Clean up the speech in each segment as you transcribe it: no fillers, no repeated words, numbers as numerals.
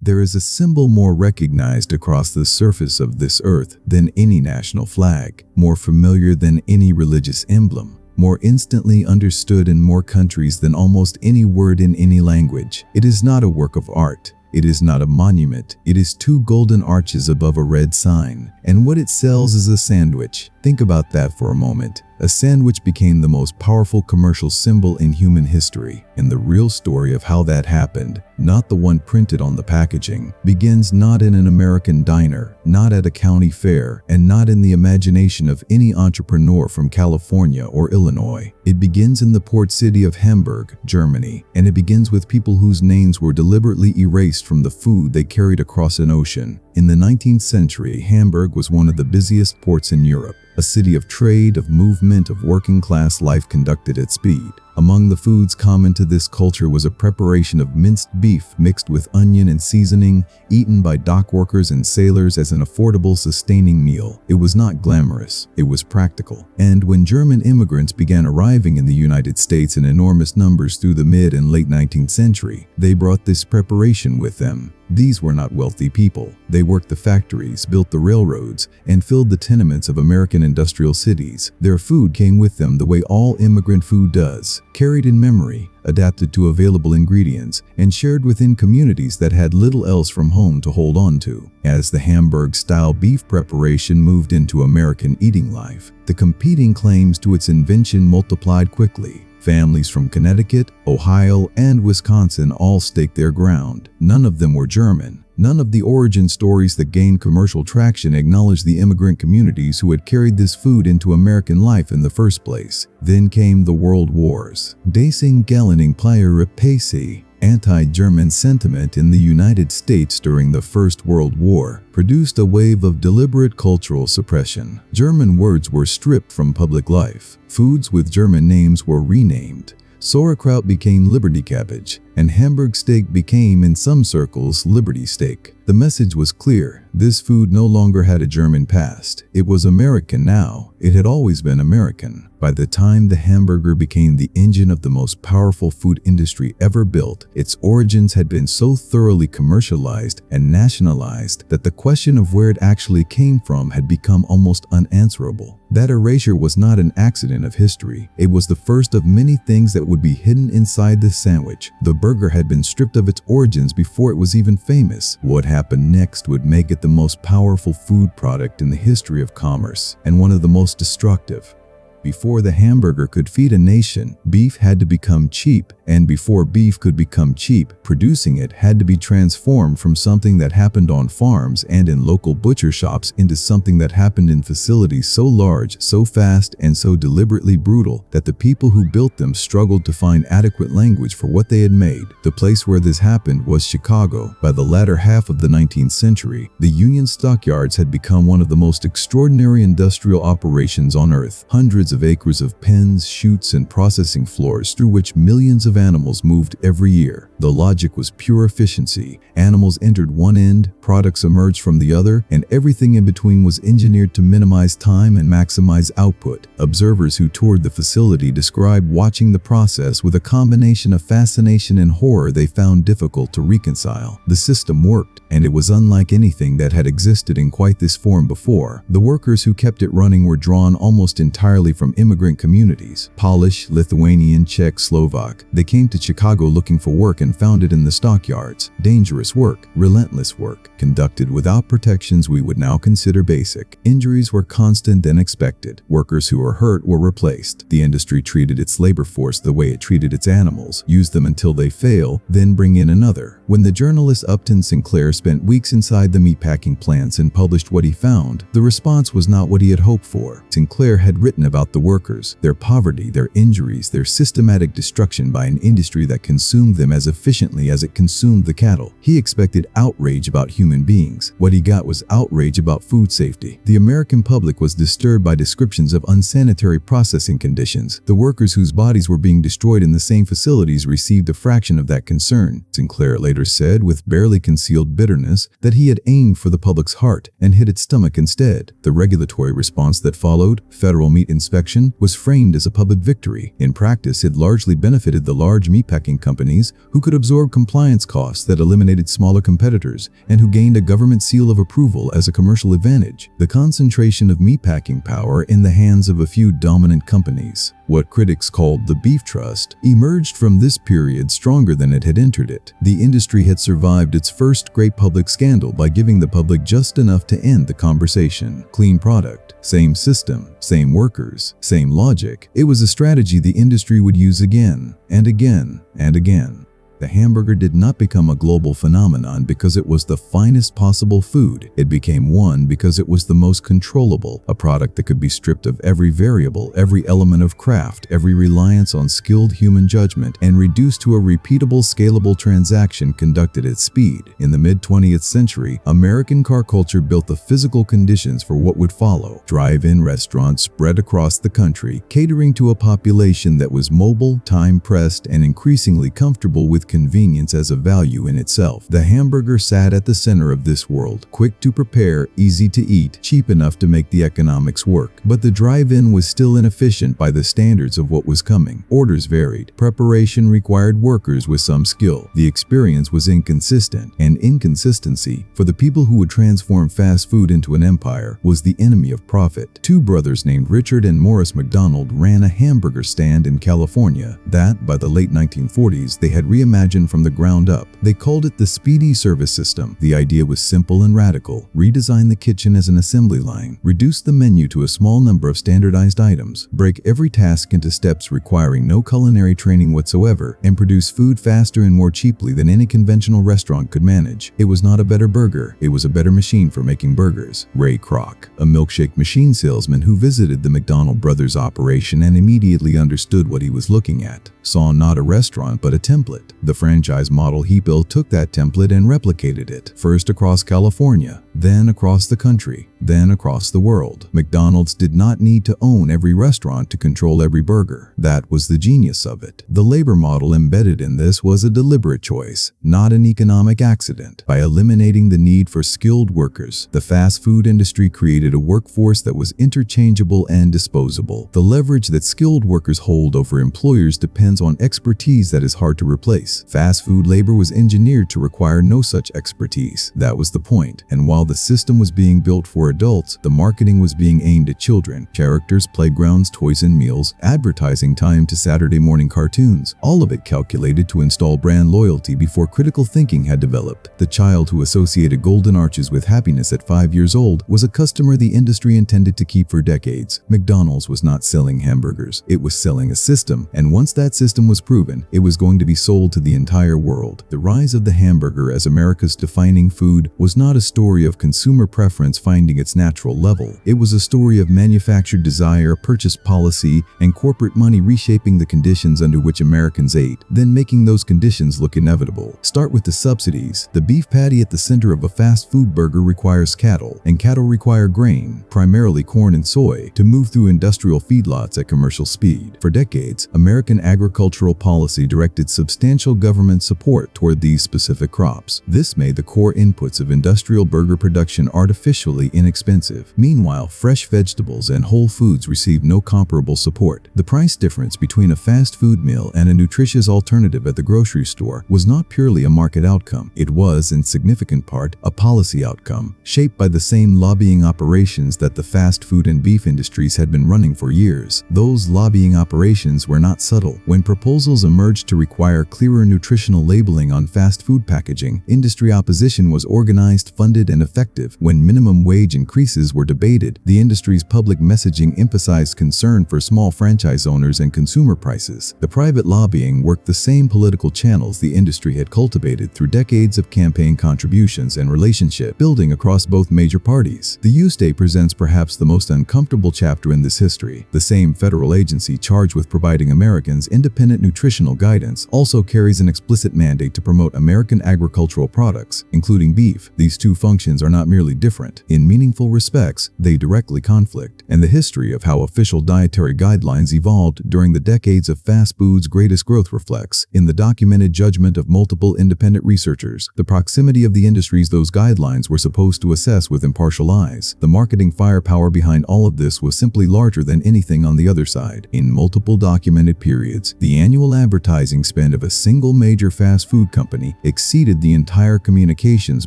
There is a symbol more recognized across the surface of this earth than any national flag, more familiar than any religious emblem, more instantly understood in more countries than almost any word in any language. It is not a work of art. It is not a monument. It is two golden arches above a red sign, and what it sells is a sandwich. Think about that for a moment. A sandwich became the most powerful commercial symbol in human history, and the real story of how that happened, not the one printed on the packaging, begins not in an American diner, not at a county fair, and not in the imagination of any entrepreneur from California or Illinois. It begins in the port city of Hamburg, Germany, and it begins with people whose names were deliberately erased from the food they carried across an ocean. In the 19th century, Hamburg was one of the busiest ports in Europe, a city of trade, of movement, of working-class life conducted at speed. Among the foods common to this culture was a preparation of minced beef mixed with onion and seasoning, eaten by dock workers and sailors as an affordable, sustaining meal. It was not glamorous, it was practical. And when German immigrants began arriving in the United States in enormous numbers through the mid and late 19th century, they brought this preparation with them. These were not wealthy people. They worked the factories, built the railroads, and filled the tenements of American industrial cities. Their food came with them the way all immigrant food does, carried in memory, adapted to available ingredients, and shared within communities that had little else from home to hold on to. As the Hamburg-style beef preparation moved into American eating life, the competing claims to its invention multiplied quickly. Families from Connecticut, Ohio, and Wisconsin all staked their ground. None of them were German. None of the origin stories that gained commercial traction acknowledged the immigrant communities who had carried this food into American life in the first place. Then came the World Wars. Dacing Galloping Player Pace. Anti-German sentiment in the United States during the First World War produced a wave of deliberate cultural suppression. German words were stripped from public life. Foods with German names were renamed. Sauerkraut became Liberty cabbage, and Hamburg steak became, in some circles, Liberty steak. The message was clear. This food no longer had a German past. It was American now. It had always been American. By the time the hamburger became the engine of the most powerful food industry ever built, its origins had been so thoroughly commercialized and nationalized that the question of where it actually came from had become almost unanswerable. That erasure was not an accident of history. It was the first of many things that would be hidden inside this sandwich. The burger had been stripped of its origins before it was even famous. What happened next would make it the most powerful food product in the history of commerce, and one of the most destructive. Before the hamburger could feed a nation, beef had to become cheap, and before beef could become cheap, producing it had to be transformed from something that happened on farms and in local butcher shops into something that happened in facilities so large, so fast, and so deliberately brutal that the people who built them struggled to find adequate language for what they had made. The place where this happened was Chicago. By the latter half of the 19th century, the Union stockyards had become one of the most extraordinary industrial operations on earth. Hundreds of acres of pens, chutes, and processing floors through which millions of animals moved every year. The logic was pure efficiency. Animals entered one end, products emerged from the other, and everything in between was engineered to minimize time and maximize output. Observers who toured the facility described watching the process with a combination of fascination and horror they found difficult to reconcile. The system worked, and it was unlike anything that had existed in quite this form before. The workers who kept it running were drawn almost entirely from immigrant communities: Polish, Lithuanian, Czech, Slovak. They came to Chicago looking for work and found it in the stockyards. Dangerous work, relentless work, conducted without protections we would now consider basic. Injuries were constant and expected. Workers who were hurt were replaced. The industry treated its labor force the way it treated its animals: use them until they fail, then bring in another. When the journalist Upton Sinclair spent weeks inside the meatpacking plants and published what he found, the response was not what he had hoped for. Sinclair had written about the workers, their poverty, their injuries, their systematic destruction by an industry that consumed them as efficiently as it consumed the cattle. He expected outrage about human beings. What he got was outrage about food safety. The American public was disturbed by descriptions of unsanitary processing conditions. The workers whose bodies were being destroyed in the same facilities received a fraction of that concern. Sinclair later later said with barely concealed bitterness that he had aimed for the public's heart and hit its stomach instead. The regulatory response that followed, federal meat inspection, was framed as a public victory. In practice, it largely benefited the large meatpacking companies who could absorb compliance costs that eliminated smaller competitors and who gained a government seal of approval as a commercial advantage. The concentration of meatpacking power in the hands of a few dominant companies, what critics called the beef trust, emerged from this period stronger than it had entered it. The industry had survived its first great public scandal by giving the public just enough to end the conversation. Clean product, same system, same workers, same logic. It was a strategy the industry would use again and again and again. The hamburger did not become a global phenomenon because it was the finest possible food. It became one because it was the most controllable, a product that could be stripped of every variable, every element of craft, every reliance on skilled human judgment, and reduced to a repeatable, scalable transaction conducted at speed. In the mid-20th century, American car culture built the physical conditions for what would follow. Drive-in restaurants spread across the country, catering to a population that was mobile, time-pressed, and increasingly comfortable with convenience as a value in itself. The hamburger sat at the center of this world, quick to prepare, easy to eat, cheap enough to make the economics work. But the drive-in was still inefficient by the standards of what was coming. Orders varied. Preparation required workers with some skill. The experience was inconsistent, and inconsistency, for the people who would transform fast food into an empire, was the enemy of profit. Two brothers named Richard and Morris McDonald ran a hamburger stand in California that, by the late 1940s, they had reimagined from the ground up. They called it the Speedy Service System. The idea was simple and radical. Redesign the kitchen as an assembly line, reduce the menu to a small number of standardized items, break every task into steps requiring no culinary training whatsoever, and produce food faster and more cheaply than any conventional restaurant could manage. It was not a better burger, it was a better machine for making burgers. Ray Kroc, a milkshake machine salesman who visited the McDonald brothers' operation and immediately understood what he was looking at, saw not a restaurant but a template. The franchise model he built took that template and replicated it, first across California, then across the country, then across the world. McDonald's did not need to own every restaurant to control every burger. That was the genius of it. The labor model embedded in this was a deliberate choice, not an economic accident. By eliminating the need for skilled workers, the fast food industry created a workforce that was interchangeable and disposable. The leverage that skilled workers hold over employers depends on expertise that is hard to replace. Fast food labor was engineered to require no such expertise. That was the point. And while the system was being built for adults, the marketing was being aimed at children. Characters, playgrounds, toys and meals, advertising time to Saturday morning cartoons, all of it calculated to install brand loyalty before critical thinking had developed. The child who associated golden arches with happiness at 5 years old was a customer the industry intended to keep for decades. McDonald's was not selling hamburgers. It was selling a system, and once that system was proven, it was going to be sold to the entire world. The rise of the hamburger as America's defining food was not a story of consumer preference finding its natural level. It was a story of manufactured desire, purchase policy, and corporate money reshaping the conditions under which Americans ate, then making those conditions look inevitable. Start with the subsidies. The beef patty at the center of a fast food burger requires cattle, and cattle require grain, primarily corn and soy, to move through industrial feedlots at commercial speed. For decades, American agricultural policy directed substantial government support toward these specific crops. This made the core inputs of industrial burger production artificially inexpensive. Meanwhile, fresh vegetables and whole foods received no comparable support. The price difference between a fast food meal and a nutritious alternative at the grocery store was not purely a market outcome. It was, in significant part, a policy outcome, shaped by the same lobbying operations that the fast food and beef industries had been running for years. Those lobbying operations were not subtle. When proposals emerged to require clearer nutritional labeling on fast food packaging, industry opposition was organized, funded, and effective. When minimum wage increases were debated, the industry's public messaging emphasized concern for small franchise owners and consumer prices. The private lobbying worked the same political channels the industry had cultivated through decades of campaign contributions and relationship building across both major parties. The U-State presents perhaps the most uncomfortable chapter in this history. The same federal agency charged with providing Americans independent nutritional guidance also carries carries an explicit mandate to promote American agricultural products, including beef. These two functions are not merely different. In meaningful respects, they directly conflict. And the history of how official dietary guidelines evolved during the decades of fast food's greatest growth reflects, in the documented judgment of multiple independent researchers, the proximity of the industries those guidelines were supposed to assess with impartial eyes. The marketing firepower behind all of this was simply larger than anything on the other side. In multiple documented periods, the annual advertising spend of a single major fast food company exceeded the entire communications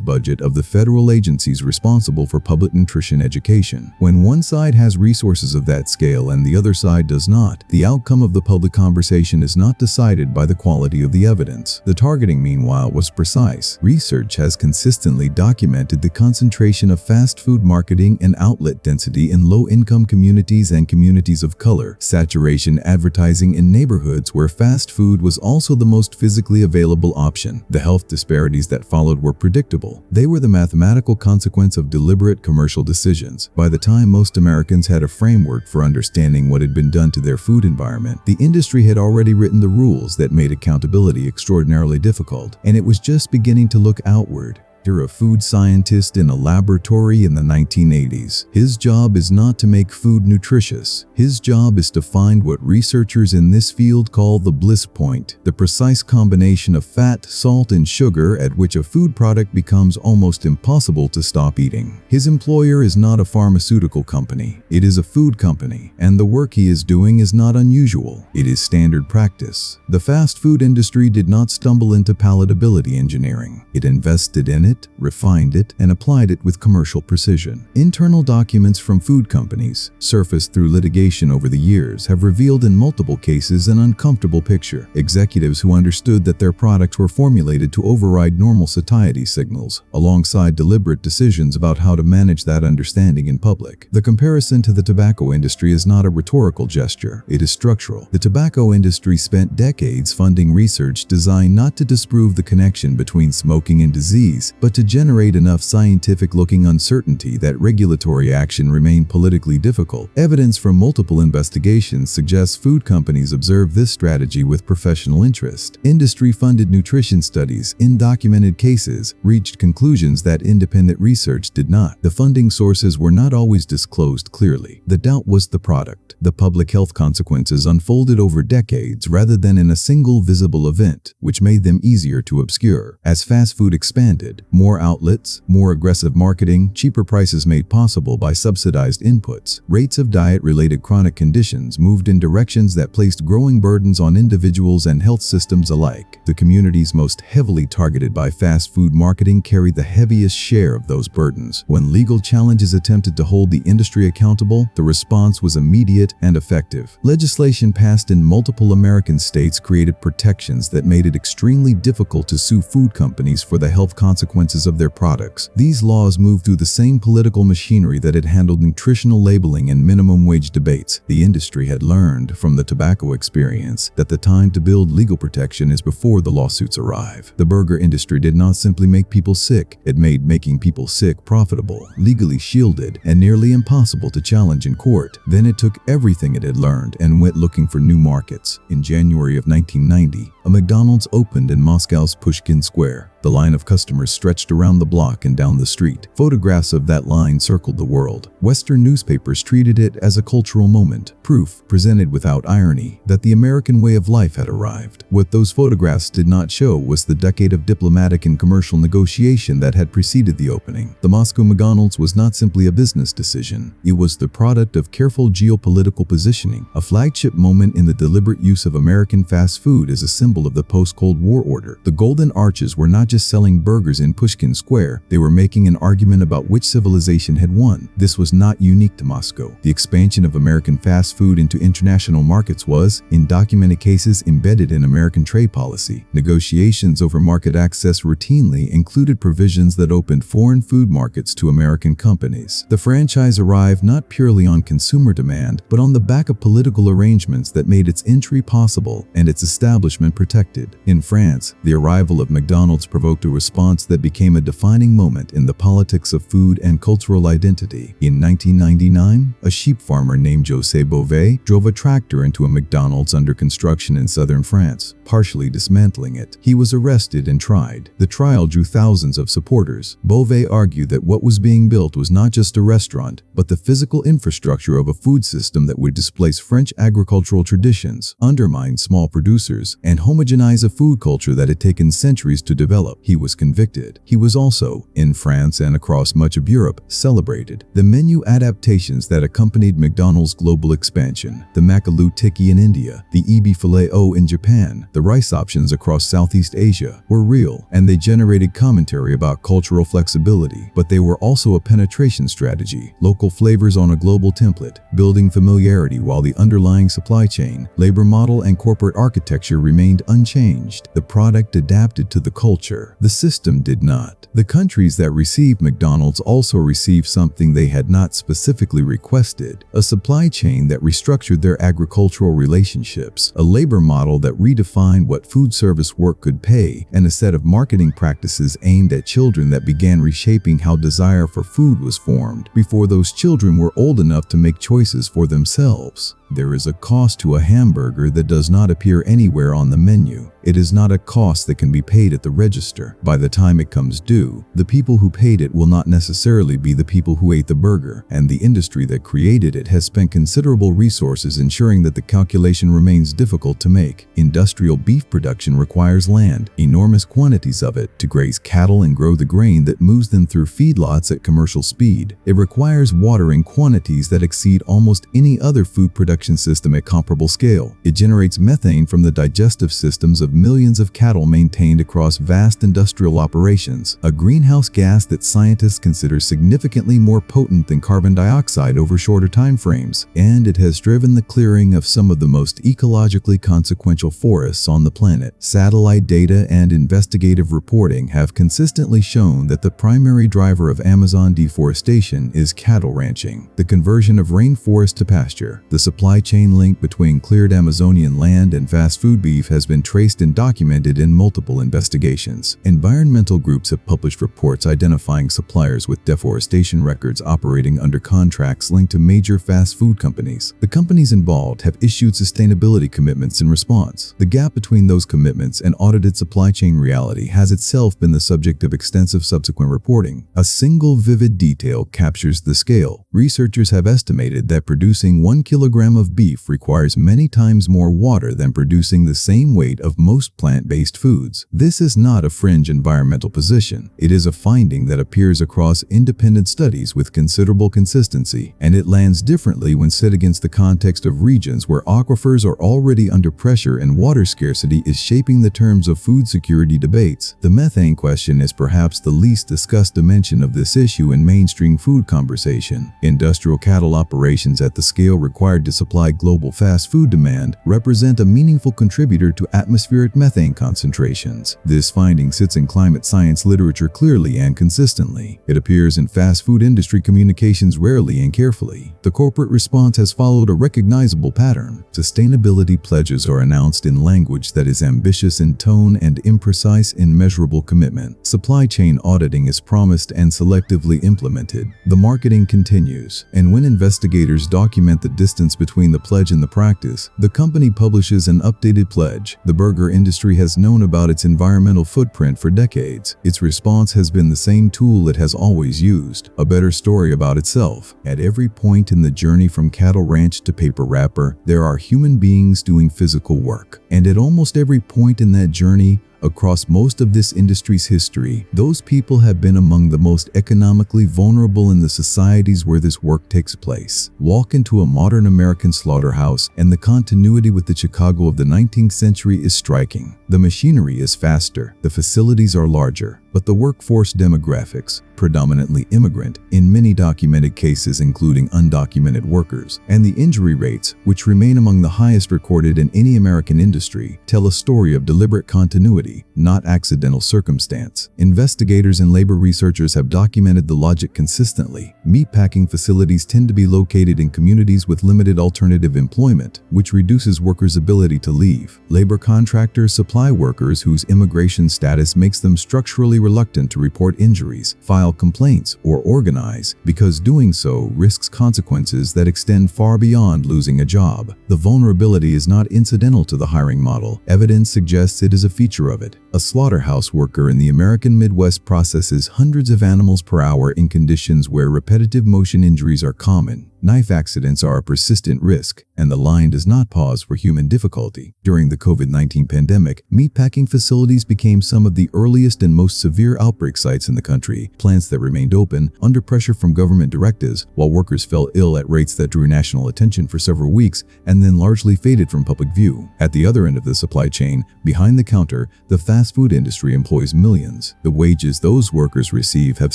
budget of the federal agencies responsible for public nutrition education. When one side has resources of that scale and the other side does not, the outcome of the public conversation is not decided by the quality of the evidence. The targeting, meanwhile, was precise. Research has consistently documented the concentration of fast food marketing and outlet density in low-income communities and communities of color. Saturation advertising in neighborhoods where fast food was also the most physically available option. The health disparities that followed were predictable. They were the mathematical consequence of deliberate commercial decisions. By the time most Americans had a framework for understanding what had been done to their food environment, the industry had already written the rules that made accountability extraordinarily difficult, and it was just beginning to look outward. A food scientist in a laboratory in the 1980s. His job is not to make food nutritious. His job is to find what researchers in this field call the bliss point, the precise combination of fat, salt, and sugar at which a food product becomes almost impossible to stop eating. His employer is not a pharmaceutical company. It is a food company, and the work he is doing is not unusual. It is standard practice. The fast food industry did not stumble into palatability engineering. It invested in it, refined it, and applied it with commercial precision. Internal documents from food companies, surfaced through litigation over the years, have revealed in multiple cases an uncomfortable picture. Executives who understood that their products were formulated to override normal satiety signals, alongside deliberate decisions about how to manage that understanding in public. The comparison to the tobacco industry is not a rhetorical gesture. It is structural. The tobacco industry spent decades funding research designed not to disprove the connection between smoking and disease, but to generate enough scientific-looking uncertainty that regulatory action remained politically difficult. Evidence from multiple investigations suggests food companies observed this strategy with professional interest. Industry-funded nutrition studies, in documented cases, reached conclusions that independent research did not. The funding sources were not always disclosed clearly. The doubt was the product. The public health consequences unfolded over decades rather than in a single visible event, which made them easier to obscure. As fast food expanded, more outlets, more aggressive marketing, cheaper prices made possible by subsidized inputs, rates of diet-related chronic conditions moved in directions that placed growing burdens on individuals and health systems alike. The communities most heavily targeted by fast food marketing carried the heaviest share of those burdens. When legal challenges attempted to hold the industry accountable, the response was immediate and effective. Legislation passed in multiple American states created protections that made it extremely difficult to sue food companies for the health consequences of their products. These laws moved through the same political machinery that had handled nutritional labeling and minimum wage debates. The industry had learned from the tobacco experience that the time to build legal protection is before the lawsuits arrive. The burger industry did not simply make people sick, it made making people sick profitable, legally shielded, and nearly impossible to challenge in court. Then it took everything it had learned and went looking for new markets. In January of 1990, a McDonald's opened in Moscow's Pushkin Square. The line of customers stretched around the block and down the street. Photographs of that line circled the world. Western newspapers treated it as a cultural moment, proof, presented without irony, that the American way of life had arrived. What those photographs did not show was the decade of diplomatic and commercial negotiation that had preceded the opening. The Moscow McDonald's was not simply a business decision. It was the product of careful geopolitical positioning, a flagship moment in the deliberate use of American fast food as a symbol of the post-Cold War order. The Golden Arches were not just selling burgers in Pushkin Square, they were making an argument about which civilization had won. This was not unique to Moscow. The expansion of American fast food into international markets was, in documented cases, embedded in American trade policy. Negotiations over market access routinely included provisions that opened foreign food markets to American companies. The franchise arrived not purely on consumer demand, but on the back of political arrangements that made its entry possible and its establishment protected. In France, the arrival of McDonald's provoked a response that became a defining moment in the politics of food and cultural identity. In 1999, a sheep farmer named José Bové drove a tractor into a McDonald's under construction in southern France, partially dismantling it. He was arrested and tried. The trial drew thousands of supporters. Bové argued that what was being built was not just a restaurant, but the physical infrastructure of a food system that would displace French agricultural traditions, undermine small producers, and homogenize a food culture that had taken centuries to develop. He was convicted. He was also, in France and across much of Europe, celebrated. The menu adaptations that accompanied McDonald's global expansion, the Makaloo Tikki in India, the Ebi Filet-O in Japan, the rice options across Southeast Asia, were real, and they generated commentary about cultural flexibility, but they were also a penetration strategy, local flavors on a global template, building familiarity while the underlying supply chain, labor model, and corporate architecture remained unchanged. The product adapted to the culture. The system did not. The countries that received McDonald's also received something they had not specifically requested, a supply chain that restructured their agricultural relationships, a labor model that redefined what food service work could pay, and a set of marketing practices aimed at children that began reshaping how desire for food was formed before those children were old enough to make choices for themselves. There is a cost to a hamburger that does not appear anywhere on the menu. It is not a cost that can be paid at the register. By the time it comes due, the people who paid it will not necessarily be the people who ate the burger, and the industry that created it has spent considerable resources ensuring that the calculation remains difficult to make. Industrial beef production requires land, enormous quantities of it, to graze cattle and grow the grain that moves them through feedlots at commercial speed. It requires water in quantities that exceed almost any other food production system at comparable scale. It generates methane from the digestive systems of millions of cattle maintained across vast industrial operations, a greenhouse gas that scientists consider significantly more potent than carbon dioxide over shorter time frames, and it has driven the clearing of some of the most ecologically consequential forests on the planet. Satellite data and investigative reporting have consistently shown that the primary driver of Amazon deforestation is cattle ranching, the conversion of rainforest to pasture. The supply chain link between cleared Amazonian land and fast food beef has been traced and documented in multiple investigations. Environmental groups have published reports identifying suppliers with deforestation records operating under contracts linked to major fast food companies. The companies involved have issued sustainability commitments in response. The gap between those commitments and audited supply chain reality has itself been the subject of extensive subsequent reporting. A single vivid detail captures the scale. Researchers have estimated that producing 1 kilogram of beef requires many times more water than producing the same weight of most plant-based foods. This is not a fringe environmental position. It is a finding that appears across independent studies with considerable consistency, and it lands differently when set against the context of regions where aquifers are already under pressure and water scarcity is shaping the terms of food security debates. The methane question is perhaps the least discussed dimension of this issue in mainstream food conversation. Industrial cattle operations at the scale required to supply global fast food demand represent a meaningful contributor to atmospheric methane concentrations. This finding sits in climate science literature clearly and consistently. It appears in fast food industry communications rarely and carefully. The corporate response has followed a recognizable pattern. Sustainability pledges are announced in language that is ambitious in tone and imprecise in measurable commitment. Supply chain auditing is promised and selectively implemented. The marketing continues, and when investigators document the distance between the pledge and the practice, the company publishes an updated pledge. The burger industry has known about its environmental footprint for decades. Its response has been the same tool it has always used, a better story about itself. At every point in the journey from cattle ranch to paper wrapper, there are human beings doing physical work. And at almost every point in that journey, across most of this industry's history, those people have been among the most economically vulnerable in the societies where this work takes place. Walk into a modern American slaughterhouse, and the continuity with the Chicago of the 19th century is striking. The machinery is faster, the facilities are larger, but the workforce demographics, predominantly immigrant, in many documented cases including undocumented workers, and the injury rates, which remain among the highest recorded in any American industry, tell a story of deliberate continuity, not accidental circumstance. Investigators and labor researchers have documented the logic consistently. Meatpacking facilities tend to be located in communities with limited alternative employment, which reduces workers' ability to leave. Labor contractors supply workers whose immigration status makes them structurally reluctant to report injuries, file complaints, or organize, because doing so risks consequences that extend far beyond losing a job. The vulnerability is not incidental to the hiring model. Evidence suggests it is a feature of it. A slaughterhouse worker in the American Midwest processes hundreds of animals per hour in conditions where repetitive motion injuries are common. Knife accidents are a persistent risk, and the line does not pause for human difficulty. During the COVID-19 pandemic, meatpacking facilities became some of the earliest and most severe outbreak sites in the country. Plants that remained open, under pressure from government directives, while workers fell ill at rates that drew national attention for several weeks and then largely faded from public view. At the other end of the supply chain, behind the counter, the fast food industry employs millions. The wages those workers receive have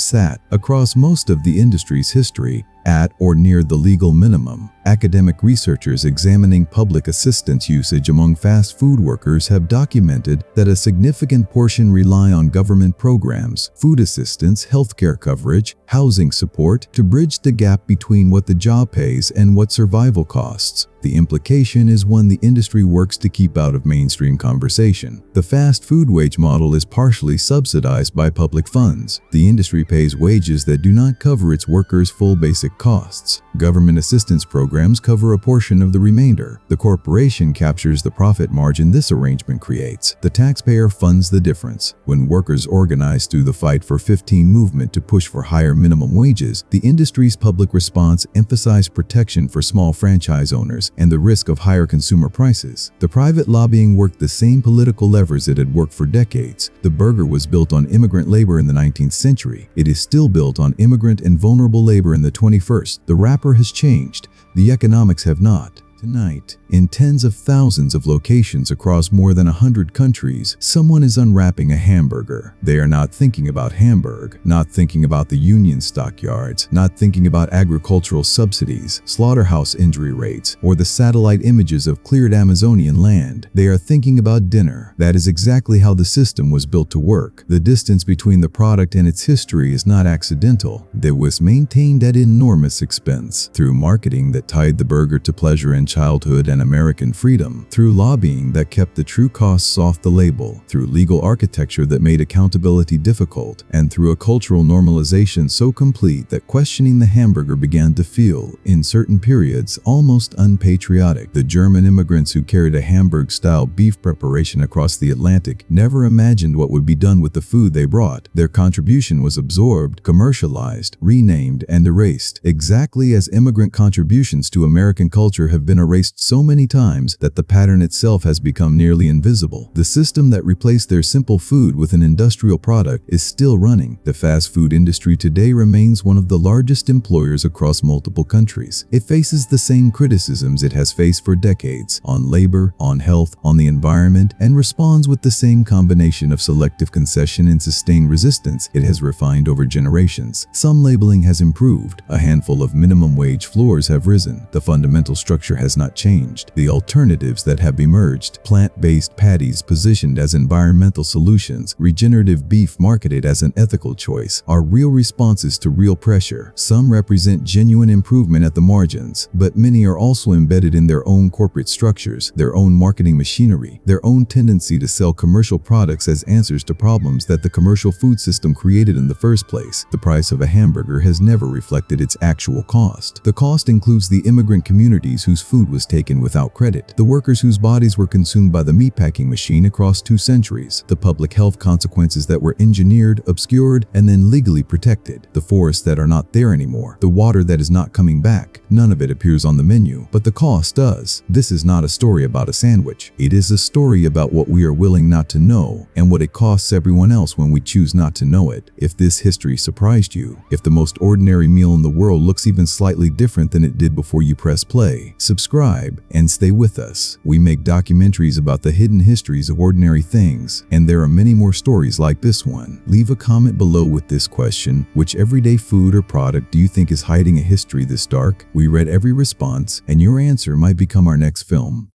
sat, across most of the industry's history, at or near the legal minimum. Academic researchers examining public assistance usage among fast food workers have documented that a significant portion rely on government programs, food assistance, healthcare coverage, housing support to bridge the gap between what the job pays and what survival costs. The implication is one the industry works to keep out of mainstream conversation. The fast food wage model is partially subsidized by public funds. The industry pays wages that do not cover its workers' full basic costs. Government assistance programs cover a portion of the remainder. The corporation captures the profit margin this arrangement creates. The taxpayer funds the difference. When workers organize through the Fight for 15 movement to push for higher minimum wages, the industry's public response emphasized protection for small franchise owners and the risk of higher consumer prices. The private lobbying worked the same political levers it had worked for decades. The burger was built on immigrant labor in the 19th century. It is still built on immigrant and vulnerable labor in the 21st. The wrapper has changed. The economics have not. Tonight, in tens of thousands of locations across more than 100 countries, someone is unwrapping a hamburger. They are not thinking about Hamburg, not thinking about the union stockyards, not thinking about agricultural subsidies, slaughterhouse injury rates, or the satellite images of cleared Amazonian land. They are thinking about dinner. That is exactly how the system was built to work. The distance between the product and its history is not accidental. It was maintained at enormous expense through marketing that tied the burger to pleasure and childhood and American freedom, through lobbying that kept the true costs off the label, through legal architecture that made accountability difficult, and through a cultural normalization so complete that questioning the hamburger began to feel, in certain periods, almost unpatriotic. The German immigrants who carried a Hamburg-style beef preparation across the Atlantic never imagined what would be done with the food they brought. Their contribution was absorbed, commercialized, renamed, and erased, exactly as immigrant contributions to American culture have been erased so many times that the pattern itself has become nearly invisible. The system that replaced their simple food with an industrial product is still running. The fast food industry today remains one of the largest employers across multiple countries. It faces the same criticisms it has faced for decades on labor, on health, on the environment, and responds with the same combination of selective concession and sustained resistance it has refined over generations. Some labeling has improved. A handful of minimum wage floors have risen. The fundamental structure has not changed. The alternatives that have emerged, plant-based patties positioned as environmental solutions, regenerative beef marketed as an ethical choice, are real responses to real pressure. Some represent genuine improvement at the margins, but many are also embedded in their own corporate structures, their own marketing machinery, their own tendency to sell commercial products as answers to problems that the commercial food system created in the first place. The price of a hamburger has never reflected its actual cost. The cost includes the immigrant communities whose food was taken without credit, the workers whose bodies were consumed by the meatpacking machine across 2 centuries, the public health consequences that were engineered, obscured, and then legally protected, the forests that are not there anymore, the water that is not coming back. None of it appears on the menu, but the cost does. This is not a story about a sandwich. It is a story about what we are willing not to know and what it costs everyone else when we choose not to know it. If this history surprised you, if the most ordinary meal in the world looks even slightly different than it did before you press play, subscribe subscribe, and stay with us. We make documentaries about the hidden histories of ordinary things, and there are many more stories like this one. Leave a comment below with this question: which everyday food or product do you think is hiding a history this dark? We read every response, and your answer might become our next film.